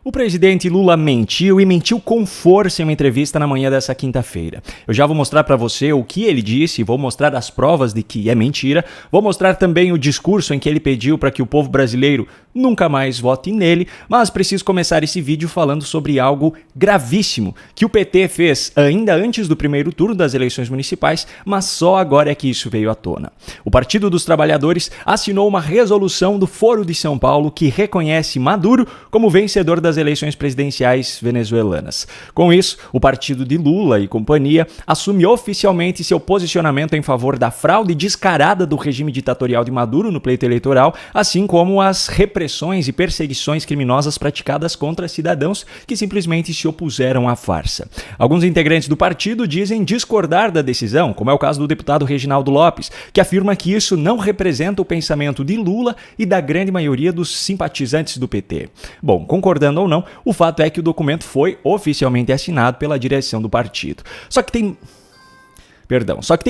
O presidente Lula mentiu e mentiu com força em uma entrevista na manhã dessa quinta-feira. Eu já vou mostrar para você o que ele disse, vou mostrar as provas de que é mentira, vou mostrar também o discurso em que ele pediu para que o povo brasileiro nunca mais vote nele, mas preciso começar esse vídeo falando sobre algo gravíssimo que o PT fez ainda antes do primeiro turno das eleições municipais, mas só agora é que isso veio à tona. O Partido dos Trabalhadores assinou uma resolução do Foro de São Paulo que reconhece Maduro como vencedor das eleições presidenciais venezuelanas. Com isso, o partido de Lula e companhia assume oficialmente seu posicionamento em favor da fraude descarada do regime ditatorial de Maduro no pleito eleitoral, assim como as repressões e perseguições criminosas praticadas contra cidadãos que simplesmente se opuseram à farsa. Alguns integrantes do partido dizem discordar da decisão, como é o caso do deputado Reginaldo Lopes, que afirma que isso não representa o pensamento de Lula e da grande maioria dos simpatizantes do PT. Bom, concordando ou não, o fato é que o documento foi oficialmente assinado pela direção do partido. Só que tem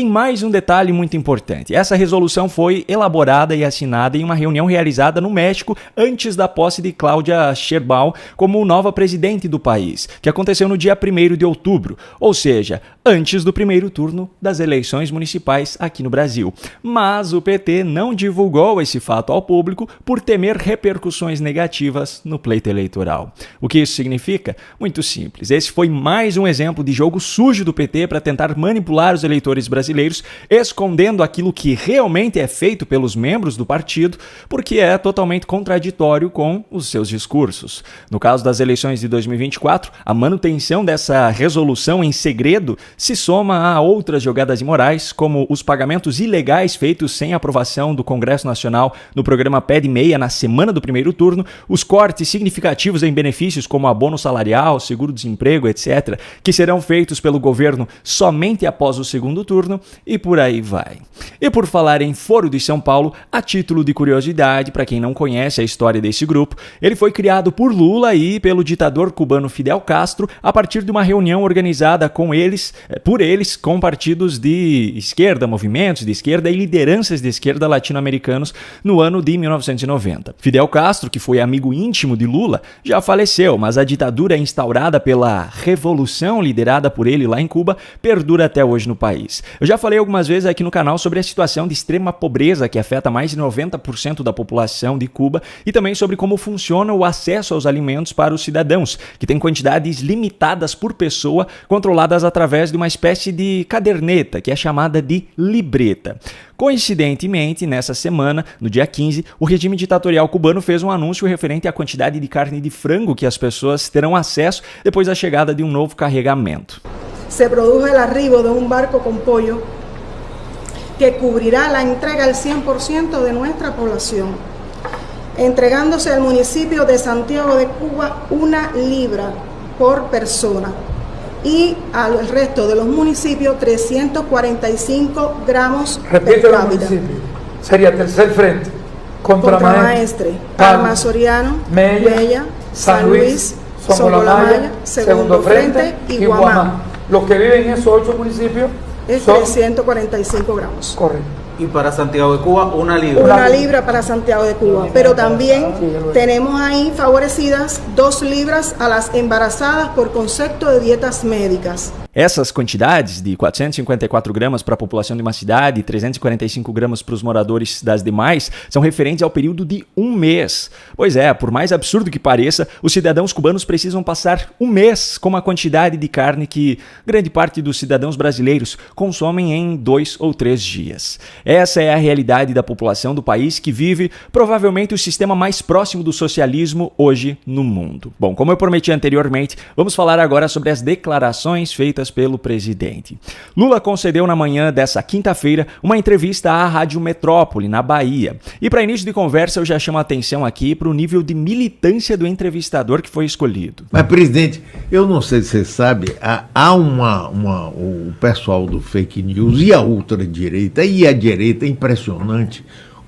mais um detalhe muito importante. Essa resolução foi elaborada e assinada em uma reunião realizada no México antes da posse de Cláudia Sheinbaum como nova presidente do país, que aconteceu no dia 1º de outubro, ou seja, antes do primeiro turno das eleições municipais aqui no Brasil. Mas o PT não divulgou esse fato ao público por temer repercussões negativas no pleito eleitoral. O que isso significa? Muito simples. Esse foi mais um exemplo de jogo sujo do PT para tentar manipular os eleitores brasileiros, escondendo aquilo que realmente é feito pelos membros do partido, porque é totalmente contraditório com os seus discursos. No caso das eleições de 2024, a manutenção dessa resolução em segredo se soma a outras jogadas imorais, como os pagamentos ilegais feitos sem aprovação do Congresso Nacional no programa Pé de Meia na semana do primeiro turno, os cortes significativos em benefícios como abono salarial, seguro-desemprego, etc., que serão feitos pelo governo somente após o segundo turno, e por aí vai. E por falar em Foro de São Paulo, a título de curiosidade, para quem não conhece a história desse grupo, ele foi criado por Lula e pelo ditador cubano Fidel Castro a partir de uma reunião organizada por eles com partidos de esquerda, movimentos de esquerda e lideranças de esquerda latino-americanos no ano de 1990. Fidel Castro, que foi amigo íntimo de Lula, já faleceu, mas a ditadura instaurada pela revolução liderada por ele lá em Cuba perdura até hoje no país. Eu já falei algumas vezes aqui no canal sobre a situação de extrema pobreza que afeta mais de 90% da população de Cuba e também sobre como funciona o acesso aos alimentos para os cidadãos, que tem quantidades limitadas por pessoa, controladas através de uma espécie de caderneta, que é chamada de libreta. Coincidentemente, nessa semana, no dia 15, o regime ditatorial cubano fez um anúncio referente à quantidade de carne de frango que as pessoas terão acesso depois da chegada de um novo carregamento. Se produjo el arribo de un barco con pollo que cubrirá la entrega al 100% de nuestra población, entregándose al municipio de Santiago de Cuba 1 libra por persona y al resto de los municipios 345 gramos per cápita. Sería tercer frente. Contramaestre, Palma Soriano, Mella, San Luis, Songolamayo, Segundo Frente y Guamá. Los que viven en esos 8 municipios es son 345 gramos. Correcto. Y para Santiago de Cuba, 1 libra. 1 libra para Santiago de Cuba. Pero también tenemos ahí favorecidas 2 libras a las embarazadas por concepto de dietas médicas. Essas quantidades de 454 gramas para a população de uma cidade e 345 gramas para os moradores das demais são referentes ao período de 1 mês. Pois é, por mais absurdo que pareça, os cidadãos cubanos precisam passar 1 mês com uma quantidade de carne que grande parte dos cidadãos brasileiros consomem em 2 ou 3 dias. Essa é a realidade da população do país que vive provavelmente o sistema mais próximo do socialismo hoje no mundo. Bom, como eu prometi anteriormente, vamos falar agora sobre as declarações feitas pelo presidente. Lula concedeu na manhã dessa quinta-feira uma entrevista à Rádio Metrópole, na Bahia. E para início de conversa eu já chamo a atenção aqui para o nível de militância do entrevistador que foi escolhido. Mas, presidente, eu não sei se você sabe, o pessoal do fake news e a ultradireita e a direita, é impressionante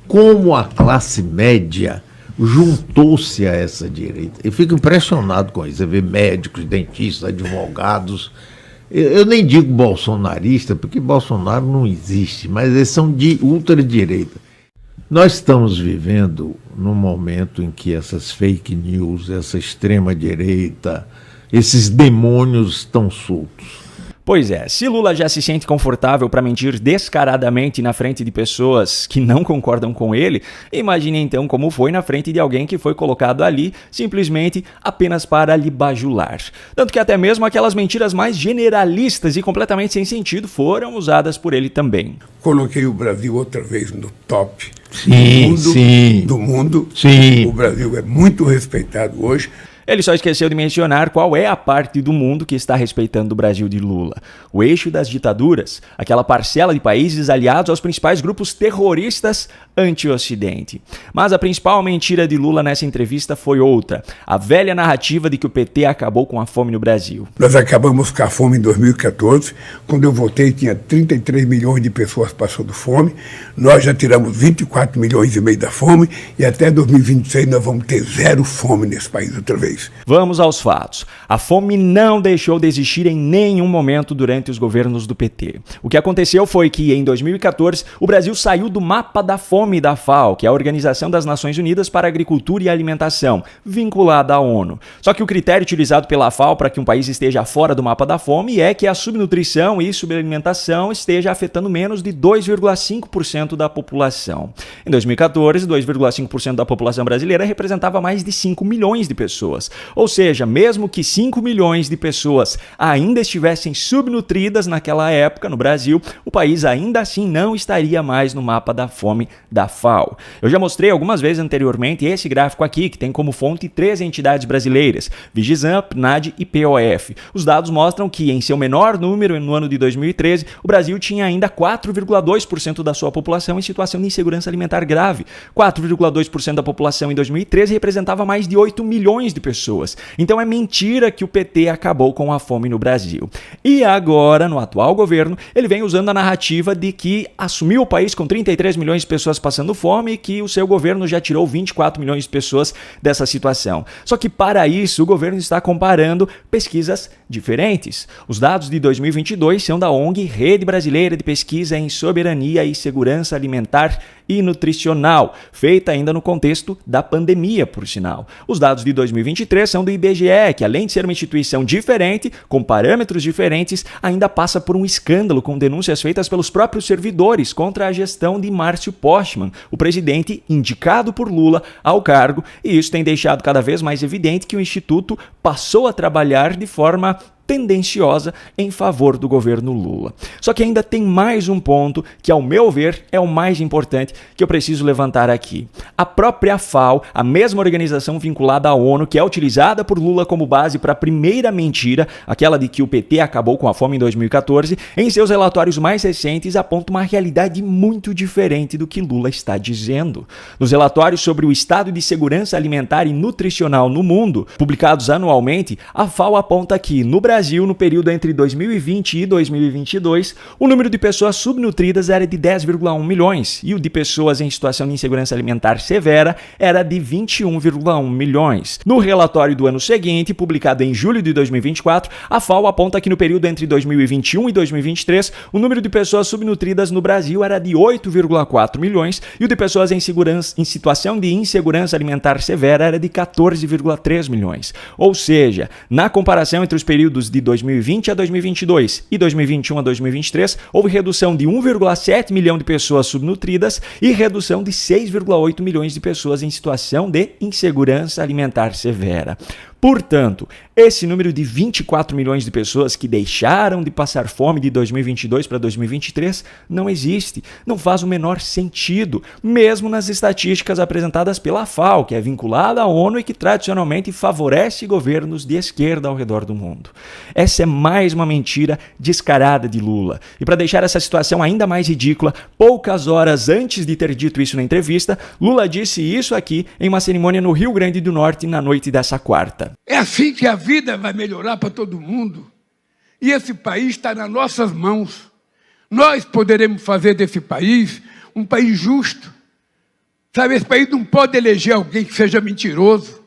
como a classe média juntou-se a essa direita. Eu fico impressionado com isso. Você vê médicos, dentistas, advogados. Eu nem digo bolsonarista, porque Bolsonaro não existe, mas eles são de ultradireita. Nós estamos vivendo num momento em que essas fake news, essa extrema-direita, esses demônios estão soltos. Pois é, se Lula já se sente confortável para mentir descaradamente na frente de pessoas que não concordam com ele, imagine então como foi na frente de alguém que foi colocado ali simplesmente apenas para lhe bajular. Tanto que até mesmo aquelas mentiras mais generalistas e completamente sem sentido foram usadas por ele também. Coloquei o Brasil outra vez no top do mundo. Sim. O Brasil é muito respeitado hoje. Ele só esqueceu de mencionar qual é a parte do mundo que está respeitando o Brasil de Lula. O eixo das ditaduras, aquela parcela de países aliados aos principais grupos terroristas anti-Ocidente. Mas a principal mentira de Lula nessa entrevista foi outra, a velha narrativa de que o PT acabou com a fome no Brasil. Nós acabamos com a fome em 2014, quando eu votei tinha 33 milhões de pessoas passando fome, nós já tiramos 24 milhões e meio da fome e até 2026 nós vamos ter zero fome nesse país outra vez. Vamos aos fatos. A fome não deixou de existir em nenhum momento durante os governos do PT. O que aconteceu foi que, em 2014, o Brasil saiu do mapa da fome da FAO, que é a Organização das Nações Unidas para a Agricultura e Alimentação, vinculada à ONU. Só que o critério utilizado pela FAO para que um país esteja fora do mapa da fome é que a subnutrição e subalimentação esteja afetando menos de 2,5% da população. Em 2014, 2,5% da população brasileira representava mais de 5 milhões de pessoas. Ou seja, mesmo que 5 milhões de pessoas ainda estivessem subnutridas naquela época no Brasil, o país ainda assim não estaria mais no mapa da fome da FAO. Eu já mostrei algumas vezes anteriormente esse gráfico aqui, que tem como fonte 3 entidades brasileiras, Vigisan, PNAD e POF. Os dados mostram que, em seu menor número, no ano de 2013, o Brasil tinha ainda 4,2% da sua população em situação de insegurança alimentar grave. 4,2% da população em 2013 representava mais de 8 milhões de pessoas. Então é mentira que o PT acabou com a fome no Brasil. E agora, no atual governo, ele vem usando a narrativa de que assumiu o país com 33 milhões de pessoas passando fome e que o seu governo já tirou 24 milhões de pessoas dessa situação. Só que para isso o governo está comparando pesquisas diferentes. Os dados de 2022 são da ONG Rede Brasileira de Pesquisa em Soberania e Segurança Alimentar e Nutricional, feita ainda no contexto da pandemia, por sinal. Os dados de 2023 são do IBGE, que além de ser uma instituição diferente, com parâmetros diferentes, ainda passa por um escândalo com denúncias feitas pelos próprios servidores contra a gestão de Márcio Postman, o presidente indicado por Lula ao cargo, e isso tem deixado cada vez mais evidente que o Instituto passou a trabalhar de forma tendenciosa em favor do governo Lula. Só que ainda tem mais um ponto que, ao meu ver, é o mais importante que eu preciso levantar aqui. A própria FAO, a mesma organização vinculada à ONU, que é utilizada por Lula como base para a primeira mentira, aquela de que o PT acabou com a fome em 2014, em seus relatórios mais recentes aponta uma realidade muito diferente do que Lula está dizendo. Nos relatórios sobre o estado de segurança alimentar e nutricional no mundo, publicados anualmente, a FAO aponta que, no Brasil, no período entre 2020 e 2022, o número de pessoas subnutridas era de 10,1 milhões e o de pessoas em situação de insegurança alimentar severa era de 21,1 milhões. No relatório do ano seguinte, publicado em julho de 2024, a FAO aponta que no período entre 2021 e 2023, o número de pessoas subnutridas no Brasil era de 8,4 milhões e o de pessoas em situação de insegurança alimentar severa era de 14,3 milhões. Ou seja, na comparação entre os períodos de 2020 a 2022 e 2021 a 2023, houve redução de 1,7 milhão de pessoas subnutridas e redução de 6,8 milhões de pessoas em situação de insegurança alimentar severa. Portanto, esse número de 24 milhões de pessoas que deixaram de passar fome de 2022 para 2023 não existe, não faz o menor sentido, mesmo nas estatísticas apresentadas pela FAO, que é vinculada à ONU e que tradicionalmente favorece governos de esquerda ao redor do mundo. Essa é mais uma mentira descarada de Lula. E para deixar essa situação ainda mais ridícula, poucas horas antes de ter dito isso na entrevista, Lula disse isso aqui em uma cerimônia no Rio Grande do Norte na noite dessa quarta. É assim que a vida vai melhorar para todo mundo. E esse país está nas nossas mãos. Nós poderemos fazer desse país um país justo. Sabe, esse país não pode eleger alguém que seja mentiroso,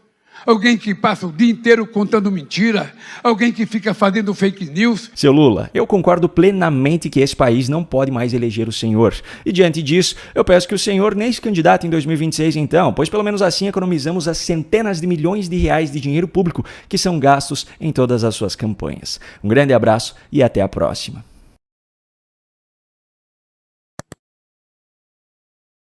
alguém que passa o dia inteiro contando mentira, alguém que fica fazendo fake news. Seu Lula, eu concordo plenamente que esse país não pode mais eleger o senhor. E diante disso, eu peço que o senhor nem se candidate em 2026 então, pois pelo menos assim economizamos as centenas de milhões de reais de dinheiro público que são gastos em todas as suas campanhas. Um grande abraço e até a próxima.